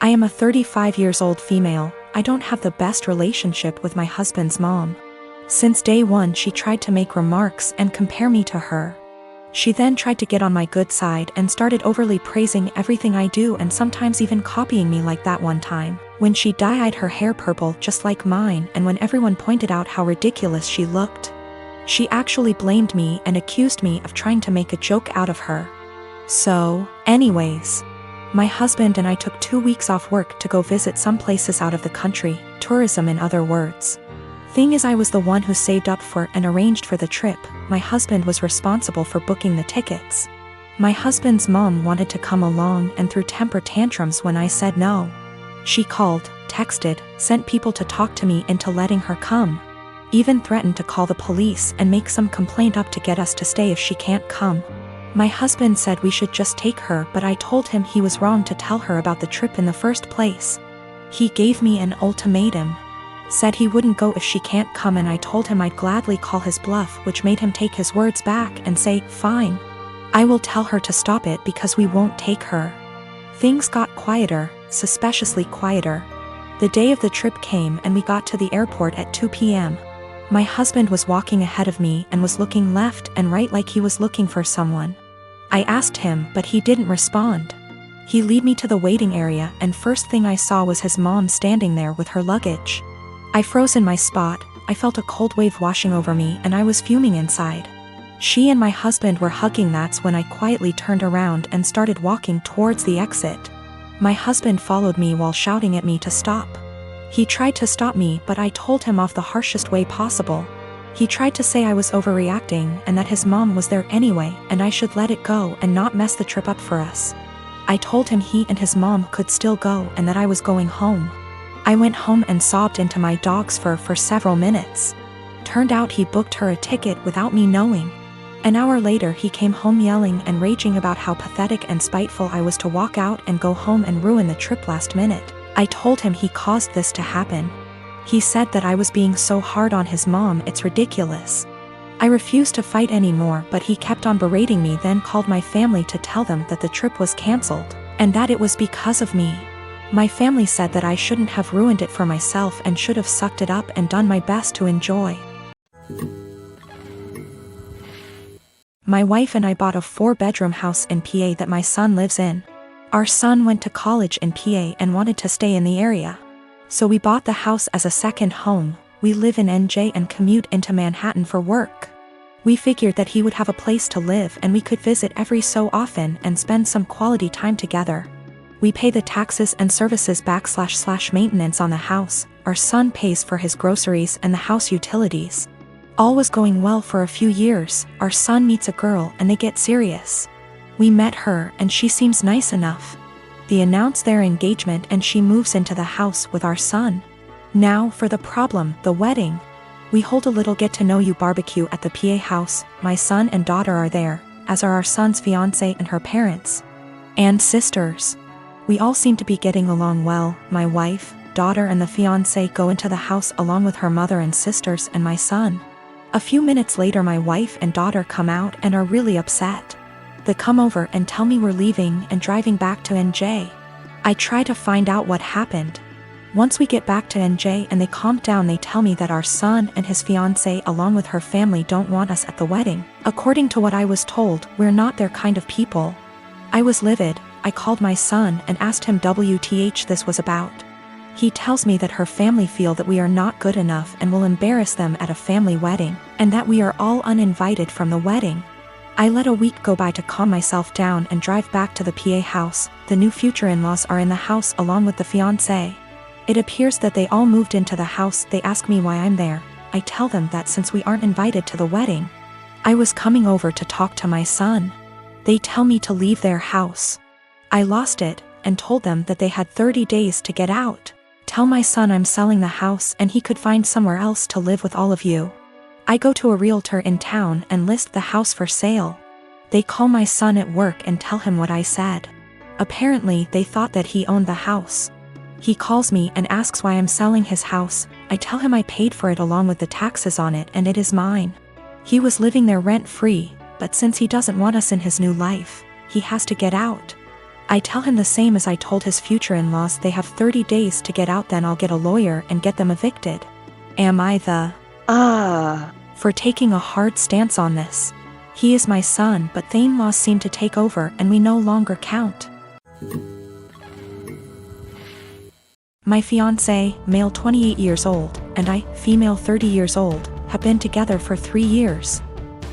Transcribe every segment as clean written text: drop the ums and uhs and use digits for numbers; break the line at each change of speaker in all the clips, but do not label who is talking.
I am a 35 years old female. I don't have the best relationship with my husband's mom. Since day one she tried to make remarks and compare me to her. She then tried to get on my good side and started overly praising everything I do and sometimes even copying me, like that one time when she dyed her hair purple just like mine, and when everyone pointed out how ridiculous she looked. She actually blamed me and accused me of trying to make a joke out of her. So, anyways, my husband and I took 2 weeks off work to go visit some places out of the country, tourism in other words. Thing is, I was the one who saved up for and arranged for the trip. My husband was responsible for booking the tickets. My husband's mom wanted to come along and threw temper tantrums when I said no. She called, texted, sent people to talk to me into letting her come. Even threatened to call the police and make some complaint up to get us to stay if she can't come. My husband said we should just take her, but I told him he was wrong to tell her about the trip in the first place. He gave me an ultimatum. Said he wouldn't go if she can't come, and I told him I'd gladly call his bluff, which made him take his words back and say, fine. I will tell her to stop it because we won't take her. Things got quieter, suspiciously quieter. The day of the trip came and we got to the airport at 2 p.m. My husband was walking ahead of me and was looking left and right like he was looking for someone. I asked him, but he didn't respond. He led me to the waiting area, and first thing I saw was his mom standing there with her luggage. I froze in my spot. I felt a cold wave washing over me and I was fuming inside. She and my husband were hugging. That's when I quietly turned around and started walking towards the exit. My husband followed me while shouting at me to stop. He tried to stop me, but I told him off the harshest way possible. He tried to say I was overreacting and that his mom was there anyway and I should let it go and not mess the trip up for us. I told him he and his mom could still go and that I was going home. I went home and sobbed into my dog's fur for several minutes. Turned out he booked her a ticket without me knowing. An hour later he came home yelling and raging about how pathetic and spiteful I was to walk out and go home and ruin the trip last minute. I told him he caused this to happen. He said that I was being so hard on his mom, it's ridiculous. I refused to fight anymore, but he kept on berating me, then called my family to tell them that the trip was cancelled, and that it was because of me. My family said that I shouldn't have ruined it for myself and should have sucked it up and done my best to enjoy. My wife and I bought a 4-bedroom house in PA that my son lives in. Our son went to college in PA and wanted to stay in the area. So we bought the house as a second home. We live in NJ and commute into Manhattan for work. We figured that he would have a place to live and we could visit every so often and spend some quality time together. We pay the taxes and services / maintenance on the house. Our son pays for his groceries and the house utilities. All was going well for a few years. Our son meets a girl and they get serious. We met her and she seems nice enough. They announce their engagement and she moves into the house with our son. Now for the problem, the wedding. We hold a little get-to-know-you barbecue at the PA house. My son and daughter are there, as are our son's fiancé and her parents. And sisters. We all seem to be getting along well. My wife, daughter and the fiancé go into the house along with her mother and sisters and my son. A few minutes later my wife and daughter come out and are really upset. They come over and tell me we're leaving and driving back to NJ. I try to find out what happened. Once we get back to NJ and they calm down, they tell me that our son and his fiancée along with her family don't want us at the wedding. According to what I was told, we're not their kind of people. I was livid. I called my son and asked him WTH this was about. He tells me that her family feel that we are not good enough and will embarrass them at a family wedding, and that we are all uninvited from the wedding. I let a week go by to calm myself down and drive back to the PA house. The new future in-laws are in the house along with the fiancé. It appears that they all moved into the house. They ask me why I'm there. I tell them that since we aren't invited to the wedding, I was coming over to talk to my son. They tell me to leave their house. I lost it and told them that they had 30 days to get out. Tell my son I'm selling the house and he could find somewhere else to live with all of you. I go to a realtor in town and list the house for sale. They call my son at work and tell him what I said. Apparently they thought that he owned the house. He calls me and asks why I'm selling his house. I tell him I paid for it along with the taxes on it and it is mine. He was living there rent-free, but since he doesn't want us in his new life, he has to get out. I tell him the same as I told his future in-laws. They have 30 days to get out, then I'll get a lawyer and get them evicted. Am I the for taking a hard stance on this? He is my son, but the in-laws seem to take over and we no longer count. My fiancé, male 28 years old, and I, female 30 years old, have been together for 3 years.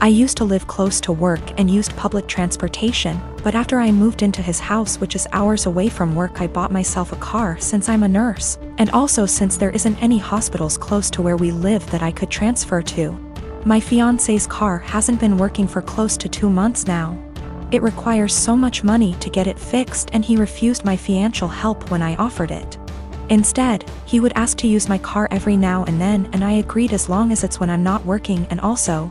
I used to live close to work and used public transportation, but after I moved into his house, which is hours away from work, I bought myself a car since I'm a nurse, and also since there isn't any hospitals close to where we live that I could transfer to. My fiancé's car hasn't been working for close to 2 months now. It requires so much money to get it fixed, and he refused my financial help when I offered it. Instead, he would ask to use my car every now and then, and I agreed as long as it's when I'm not working, and also,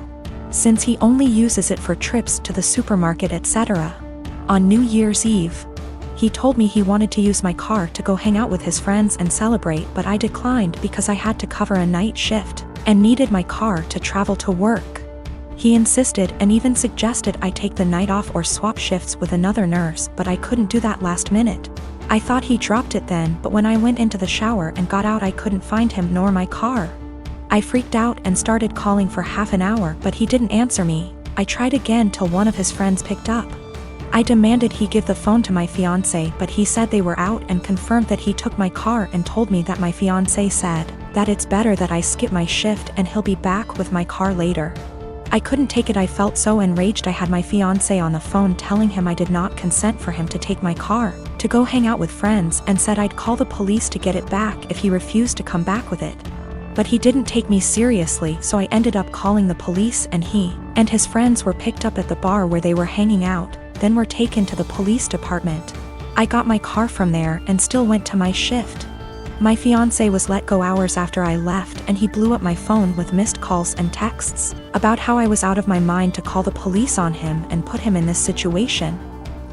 since he only uses it for trips to the supermarket, etc. On New Year's Eve, he told me he wanted to use my car to go hang out with his friends and celebrate, but I declined because I had to cover a night shift and needed my car to travel to work. He insisted and even suggested I take the night off or swap shifts with another nurse, but I couldn't do that last minute. I thought he dropped it then, but when I went into the shower and got out, I couldn't find him nor my car. I freaked out and started calling for half an hour, but he didn't answer me. I tried again till one of his friends picked up. I demanded he give the phone to my fiancé, but he said they were out and confirmed that he took my car and told me that my fiancé said that it's better that I skip my shift and he'll be back with my car later. I couldn't take it. I felt so enraged. I had my fiancé on the phone telling him I did not consent for him to take my car to go hang out with friends, and said I'd call the police to get it back if he refused to come back with it. But he didn't take me seriously, so I ended up calling the police, and he and his friends were picked up at the bar where they were hanging out, then were taken to the police department. I got my car from there and still went to my shift. My fiancé was let go hours after I left, and he blew up my phone with missed calls and texts about how I was out of my mind to call the police on him and put him in this situation.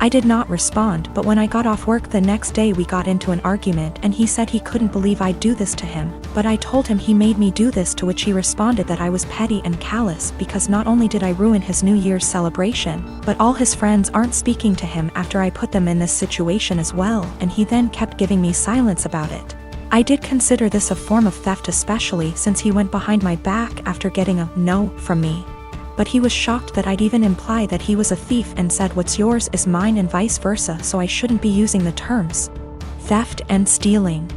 I did not respond, but when I got off work the next day we got into an argument, and he said he couldn't believe I'd do this to him, but I told him he made me do this, to which he responded that I was petty and callous because not only did I ruin his New Year's celebration, but all his friends aren't speaking to him after I put them in this situation as well, and he then kept giving me silence about it. I did consider this a form of theft, especially since he went behind my back after getting a no from me. But he was shocked that I'd even imply that he was a thief and said what's yours is mine and vice versa, so I shouldn't be using the terms theft and stealing.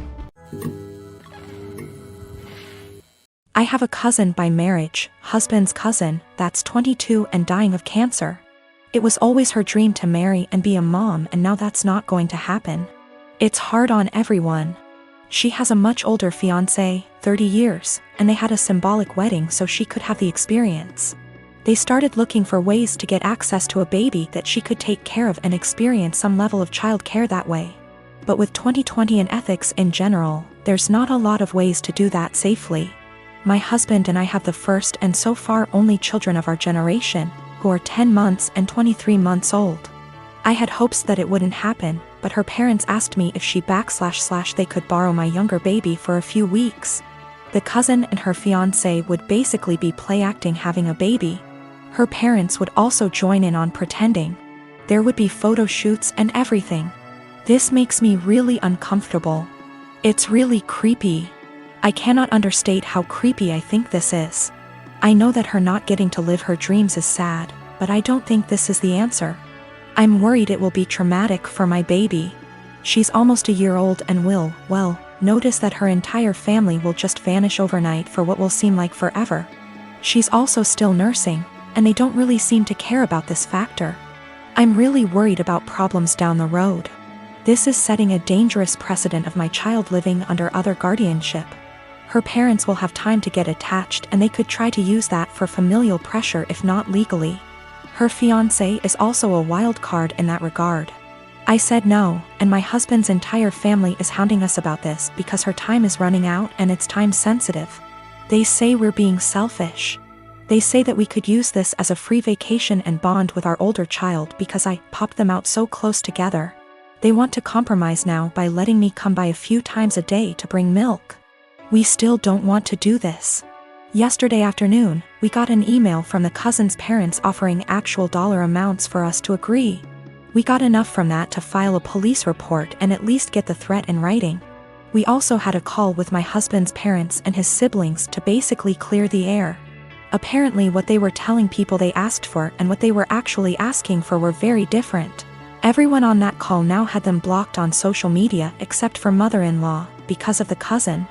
I have a cousin by marriage, husband's cousin, that's 22 and dying of cancer. It was always her dream to marry and be a mom, and now that's not going to happen. It's hard on everyone. She has a much older fiancé, 30 years, and they had a symbolic wedding so she could have the experience. They started looking for ways to get access to a baby that she could take care of and experience some level of child care that way. But with 2020 and ethics in general, there's not a lot of ways to do that safely. My husband and I have the first and so far only children of our generation, who are 10 months and 23 months old. I had hopes that it wouldn't happen, but her parents asked me if she / they could borrow my younger baby for a few weeks. The cousin and her fiancé would basically be play acting having a baby. Her parents would also join in on pretending. There would be photo shoots and everything. This makes me really uncomfortable. It's really creepy. I cannot understate how creepy I think this is. I know that her not getting to live her dreams is sad, but I don't think this is the answer. I'm worried it will be traumatic for my baby. She's almost a year old and will, well, notice that her entire family will just vanish overnight for what will seem like forever. She's also still nursing, and they don't really seem to care about this factor. I'm really worried about problems down the road. This is setting a dangerous precedent of my child living under other guardianship. Her parents will have time to get attached, and they could try to use that for familial pressure if not legally. Her fiancé is also a wild card in that regard. I said no, and my husband's entire family is hounding us about this because her time is running out and it's time sensitive. They say we're being selfish. They say that we could use this as a free vacation and bond with our older child because I popped them out so close together. They want to compromise now by letting me come by a few times a day to bring milk. We still don't want to do this. Yesterday afternoon, we got an email from the cousin's parents offering actual dollar amounts for us to agree. We got enough from that to file a police report and at least get the threat in writing. We also had a call with my husband's parents and his siblings to basically clear the air. Apparently what they were telling people they asked for and what they were actually asking for were very different. Everyone on that call now had them blocked on social media except for mother-in-law, because of the cousin.